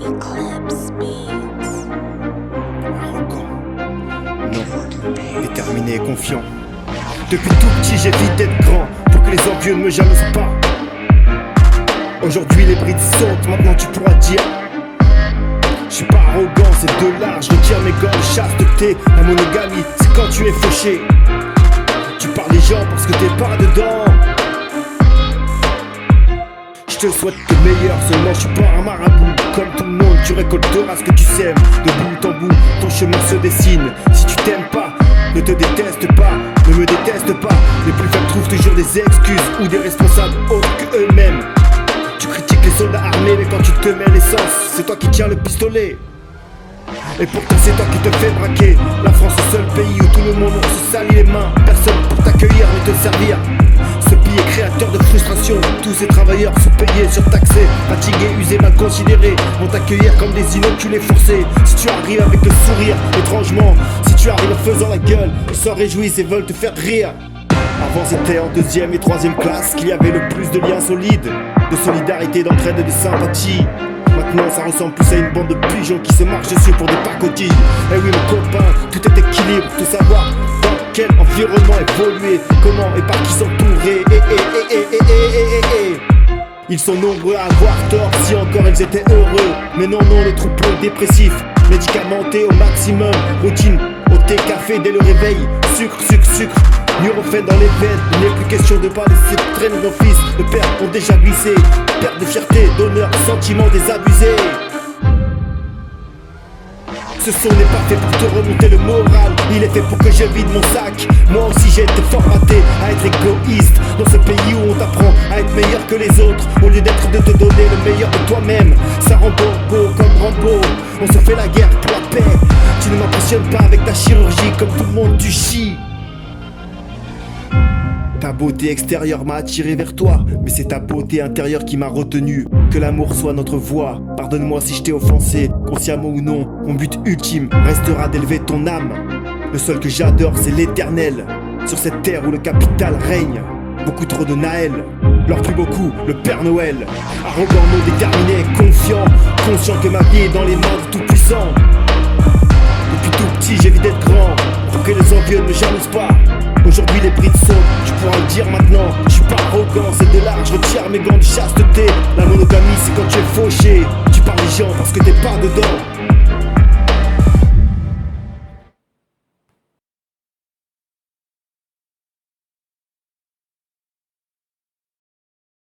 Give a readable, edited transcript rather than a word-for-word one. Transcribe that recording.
Eclipse Beats. Arrogant. Non. Déterminé et confiant. Depuis tout petit j'évite d'être grand pour que les envieux ne me jalousent pas. Aujourd'hui les brides sautent, maintenant tu pourras dire. Je suis pas arrogant, c'est de l'art, je retire mes gants de chasteté. La monogamie, c'est quand tu es fauché. Tu parles des gens parce que t'es pas dedans. Je te souhaite le meilleur, seulement je suis pas un marabout. Comme tout le monde, tu récolteras ce que tu sèmes. De bout en bout, ton chemin se dessine. Si tu t'aimes pas, ne te déteste pas, ne me déteste pas. Les plus faibles trouvent toujours des excuses ou des responsables autres que eux-mêmes. Tu critiques les soldats armés, mais quand tu te mets l'essence, c'est toi qui tiens le pistolet. Et pourtant c'est toi qui te fais braquer. La France est le seul pays où tout le monde se salit les mains. Personne pour t'accueillir ni te servir. Ce pays est créateur de frustration. Tous ces travailleurs sous-payés, surtaxés, fatigués, usés, mal considérés, vont t'accueillir comme des inoculés forcés. Si tu arrives avec le sourire, étrangement, si tu arrives en faisant la gueule, ils s'en réjouissent et veulent te faire rire. Avant c'était en deuxième et troisième classe qu'il y avait le plus de liens solides, de solidarité, d'entraide et de sympathie. Maintenant ça ressemble plus à une bande de pigeons qui se marchent dessus pour des pacotilles. Eh oui mon copain, tout est équilibre, tout savoir dans quel environnement évoluer, comment et par qui s'entourer. Ils sont nombreux à avoir tort, si encore ils étaient heureux. Mais non, le troupeau est dépressif, médicamenté au maximum. Routine, au thé, café dès le réveil, sucre, Nurophène dans les veines, il n'est plus question de pas laisser traîner nos fils. Le père ont déjà glissé, perte de fierté, d'honneur, sentiment désabusé. Ce son n'est pas fait pour te remonter le moral, il est fait pour que je vide mon sac. Moi aussi j'ai été formaté à être égoïste dans ce pays où on t'apprend à être meilleur que les autres, au lieu d'être de te donner le meilleur de toi-même. Ça rend beau comme Rambo, on se fait la guerre pour la paix. Tu ne m'impressionnes pas avec ta chirurgie, comme tout le monde tu chies. Ta beauté extérieure m'a attiré vers toi, mais c'est ta beauté intérieure qui m'a retenu. Que l'amour soit notre voie. Pardonne-moi si je t'ai offensé, consciemment ou non. Mon but ultime restera d'élever ton âme. Le seul que j'adore c'est l'éternel. Sur cette terre où le capital règne, beaucoup trop de Naël, leur plus beaucoup le Père Noël. Arrogant, non déterminé, confiant, conscient que ma vie est dans les mains de tout-puissant. Depuis tout petit j'évite d'être grand, pour que les envieux ne me jalousent pas. Aujourd'hui les brides sautent, tu pourras le dire maintenant. Je suis pas arrogant, c'est de l'art, je retire mes gants de chasteté. La monogamie c'est quand tu es fauché. Tu parles des gens parce que t'es pas dedans.